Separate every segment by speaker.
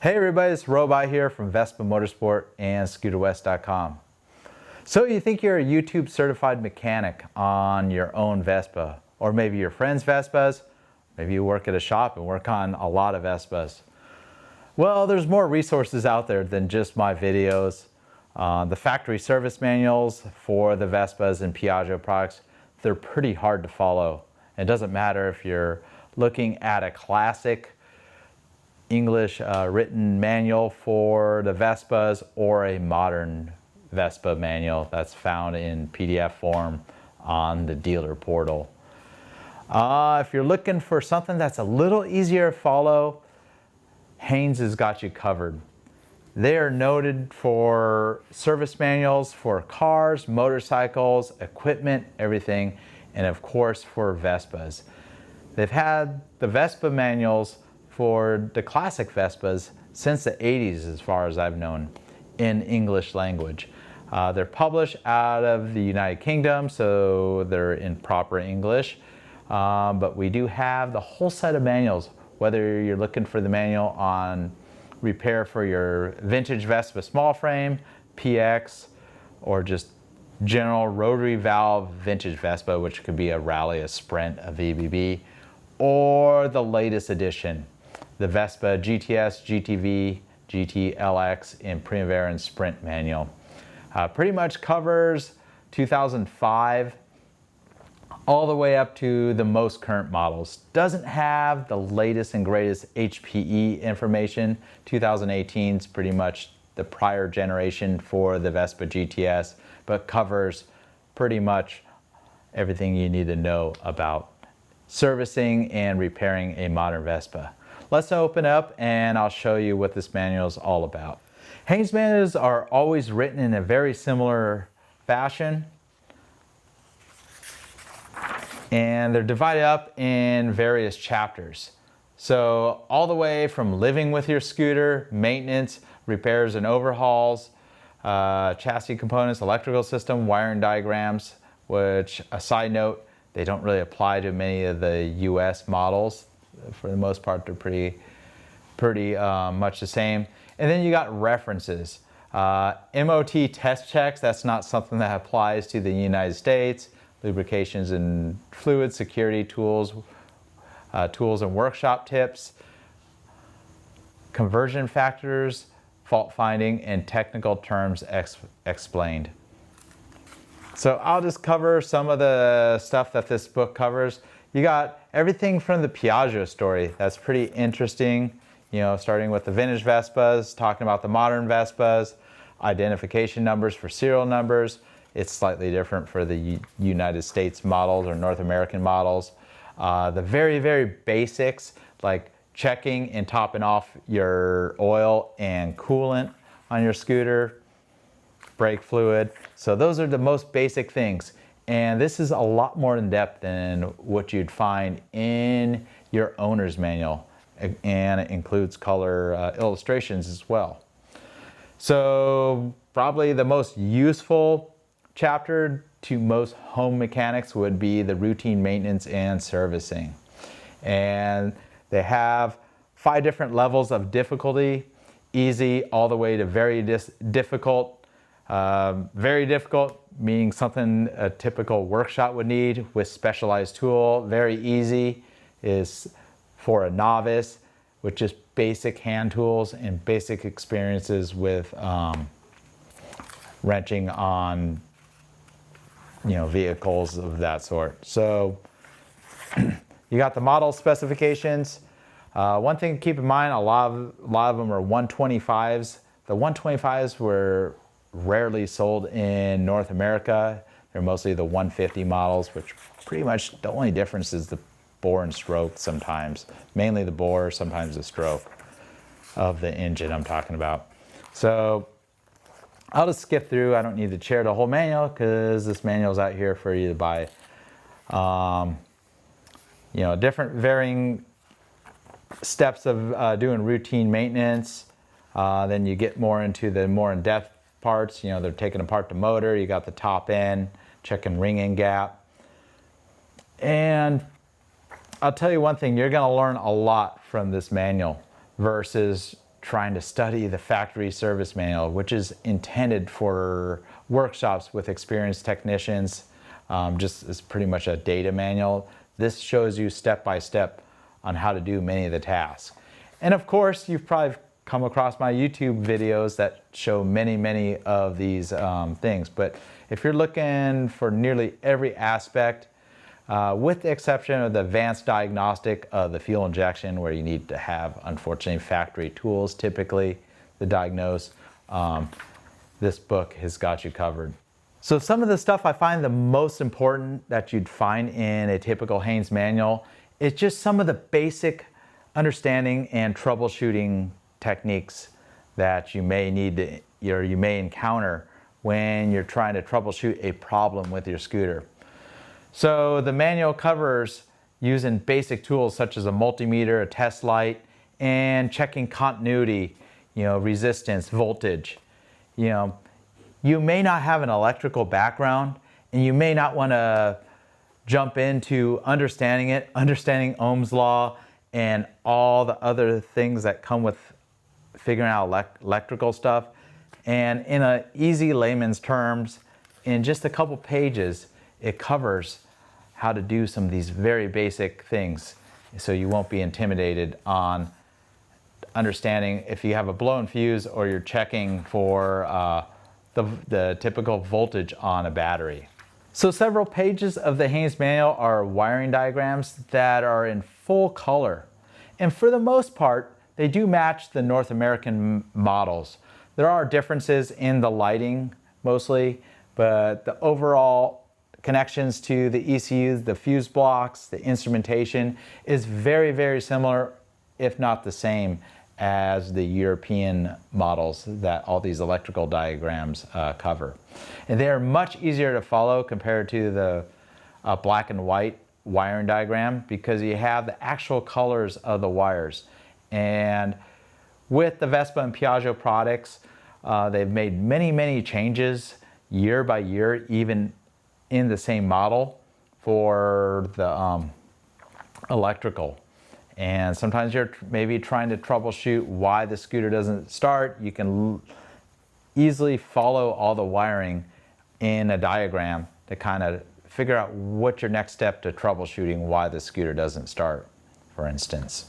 Speaker 1: Hey everybody, it's Robot here from Vespa Motorsport and ScooterWest.com. So you think you're a YouTube certified mechanic on your own Vespa, or maybe your friend's Vespas, maybe you work at a shop and work on a lot of Vespas. Well, there's more resources out there than just my videos. The factory service manuals for the Vespas and Piaggio products, they're pretty hard to follow. It doesn't matter if you're looking at a classic English written manual for the Vespas or a modern Vespa manual that's found in PDF form on the dealer portal. If you're looking for something that's a little easier to follow, Haynes has got you covered. They are noted for service manuals for cars, motorcycles, equipment, everything, and of course for Vespas. They've had the Vespa manuals for the classic Vespas since the 80s, as far as I've known, in English language. They're published out of the United Kingdom, so they're in proper English. But we do have the whole set of manuals, whether you're looking for the manual on repair for your vintage Vespa small frame, PX, or just general rotary valve vintage Vespa, which could be a Rally, a Sprint, a VBB, or the latest edition, the Vespa GTS, GTV, GTLX in Primavera and Sprint manual. Pretty much covers 2005 all the way up to the most current models. Doesn't have the latest and greatest HPE information. 2018 is pretty much the prior generation for the Vespa GTS, but covers pretty much everything you need to know about servicing and repairing a modern Vespa. Let's open up and I'll show you what this manual is all about. Haynes manuals are always written in a very similar fashion, and they're divided up in various chapters. So all the way from living with your scooter, maintenance, repairs and overhauls, chassis components, electrical system, wiring diagrams, which, a side note, they don't really apply to many of the US models. For the most part, they're pretty much the same. And then you got references. MOT test checks, that's not something that applies to the United States. Lubrications and fluid security tools, tools and workshop tips, conversion factors, fault finding, and technical terms explained. So I'll just cover some of the stuff that this book covers. You got everything from the Piaggio story. That's pretty interesting. You know, starting with the vintage Vespas, talking about the modern Vespas, identification numbers for serial numbers. It's slightly different for the United States models or North American models. The very, very basics, like checking and topping off your oil and coolant on your scooter, brake fluid. So those are the most basic things. And this is a lot more in depth than what you'd find in your owner's manual. And it includes color illustrations as well. So probably the most useful chapter to most home mechanics would be the routine maintenance and servicing. And they have 5 different levels of difficulty, easy all the way to very difficult. Very difficult meaning something a typical workshop would need with specialized tool. Very easy is for a novice with just basic hand tools and basic experiences with wrenching on, you know, vehicles of that sort. So you got the model specifications. One thing to keep in mind, a lot of them are 125s. The 125s were rarely sold in North America. They're mostly the 150 models, which pretty much the only difference is the bore and stroke sometimes. Mainly the bore, sometimes the stroke of the engine I'm talking about. So I'll just skip through. I don't need to share the whole manual because this manual's out here for you to buy. You know, different varying steps of doing routine maintenance. Then you get more into the more in-depth parts. You know, they're taking apart the motor. You got the top end, checking ring-in gap. And I'll tell you one thing, you're going to learn a lot from this manual versus trying to study the factory service manual, which is intended for workshops with experienced technicians. Just is pretty much a data manual. This shows you step by step on how to do many of the tasks. And of course, you've probably come across my YouTube videos that show many of these things. But if you're looking for nearly every aspect, with the exception of the advanced diagnostic of the fuel injection, where you need to have, unfortunately, factory tools typically to diagnose, this book has got you covered. So some of the stuff I find the most important that you'd find in a typical Haynes manual is just some of the basic understanding and troubleshooting techniques that you may need to, or you may encounter when you're trying to troubleshoot a problem with your scooter. So the manual covers using basic tools such as a multimeter, a test light, and checking continuity, resistance, voltage. You may not have an electrical background, and you may not want to jump into understanding Ohm's law and all the other things that come with figuring out electrical stuff. And in a easy layman's terms, in just a couple pages, it covers how to do some of these very basic things, so you won't be intimidated on understanding if you have a blown fuse or you're checking for the typical voltage on a battery. So several pages of the Haynes manual are wiring diagrams that are in full color. And for the most part, they do match the North American models. There are differences in the lighting mostly, but the overall connections to the ECUs, the fuse blocks, the instrumentation is very similar, if not the same, as the European models that all these electrical diagrams cover. And they are much easier to follow compared to the black and white wiring diagram, because you have the actual colors of the wires. And with the Vespa and Piaggio products, they've made many changes year by year, even in the same model for the electrical. And sometimes you're maybe trying to troubleshoot why the scooter doesn't start. You can easily follow all the wiring in a diagram to kind of figure out what's your next step to troubleshooting why the scooter doesn't start, for instance.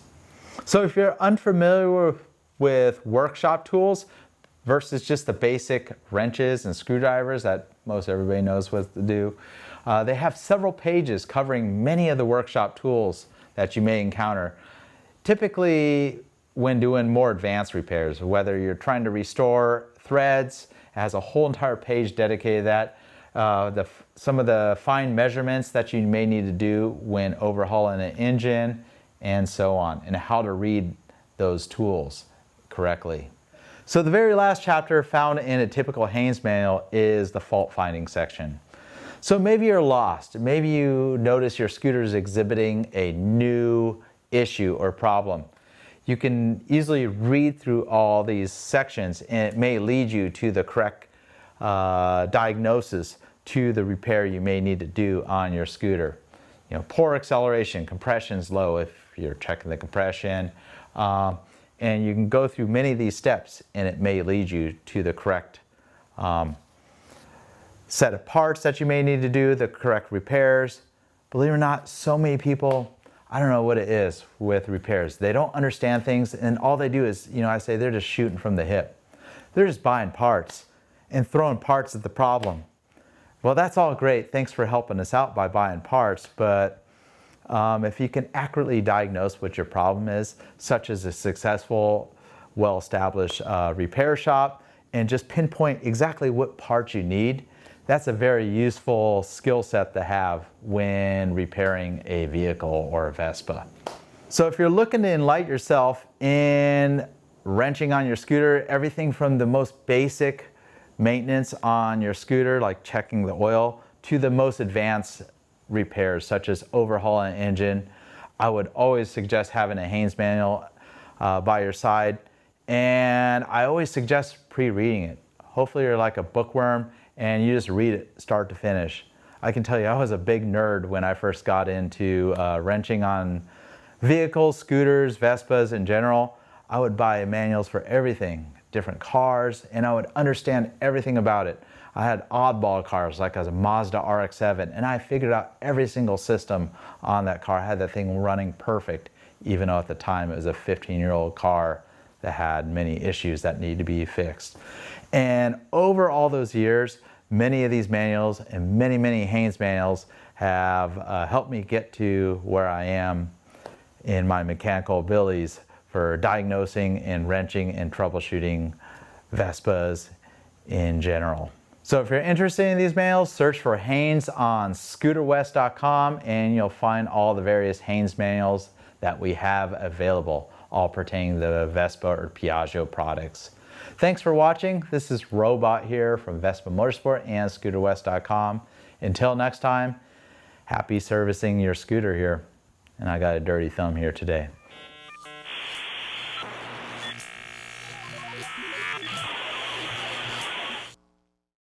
Speaker 1: So if you're unfamiliar with workshop tools versus just the basic wrenches and screwdrivers that most everybody knows what to do, they have several pages covering many of the workshop tools that you may encounter. Typically, when doing more advanced repairs, whether you're trying to restore threads, it has a whole entire page dedicated to that. Some of the fine measurements that you may need to do when overhauling an engine, and so on, and how to read those tools correctly. So the very last chapter found in a typical Haynes manual is the fault finding section. So maybe you're lost. Maybe you notice your scooter is exhibiting a new issue or problem. You can easily read through all these sections, and it may lead you to the correct diagnosis to the repair you may need to do on your scooter. Poor acceleration, compression's low if you're checking the compression. And you can go through many of these steps, and it may lead you to the correct set of parts that you may need to do, the correct repairs. Believe it or not, so many people, I don't know what it is with repairs. They don't understand things, and all they do is, I say they're just shooting from the hip. They're just buying parts and throwing parts at the problem. Well, that's all great. Thanks for helping us out by buying parts, but if you can accurately diagnose what your problem is, such as a successful, well-established repair shop, and just pinpoint exactly what parts you need, that's a very useful skill set to have when repairing a vehicle or a Vespa. So if you're looking to enlighten yourself in wrenching on your scooter, everything from the most basic maintenance on your scooter, like checking the oil, to the most advanced repairs, such as overhauling an engine, I would always suggest having a Haynes manual by your side. And I always suggest pre-reading it. Hopefully you're like a bookworm and you just read it start to finish. I can tell you I was a big nerd when I first got into wrenching on vehicles, scooters, Vespas in general. I would buy manuals for everything, different cars, and I would understand everything about it. I had oddball cars like a Mazda RX-7, and I figured out every single system on that car. I had that thing running perfect, even though at the time it was a 15-year-old car that had many issues that needed to be fixed. And over all those years, many of these manuals and many Haynes manuals have helped me get to where I am in my mechanical abilities for diagnosing and wrenching and troubleshooting Vespas in general. So if you're interested in these manuals, search for Haynes on scooterwest.com and you'll find all the various Haynes manuals that we have available, all pertaining to the Vespa or Piaggio products. Thanks for watching. This is Robot here from Vespa Motorsport and scooterwest.com. Until next time, happy servicing your scooter here. And I got a dirty thumb here today.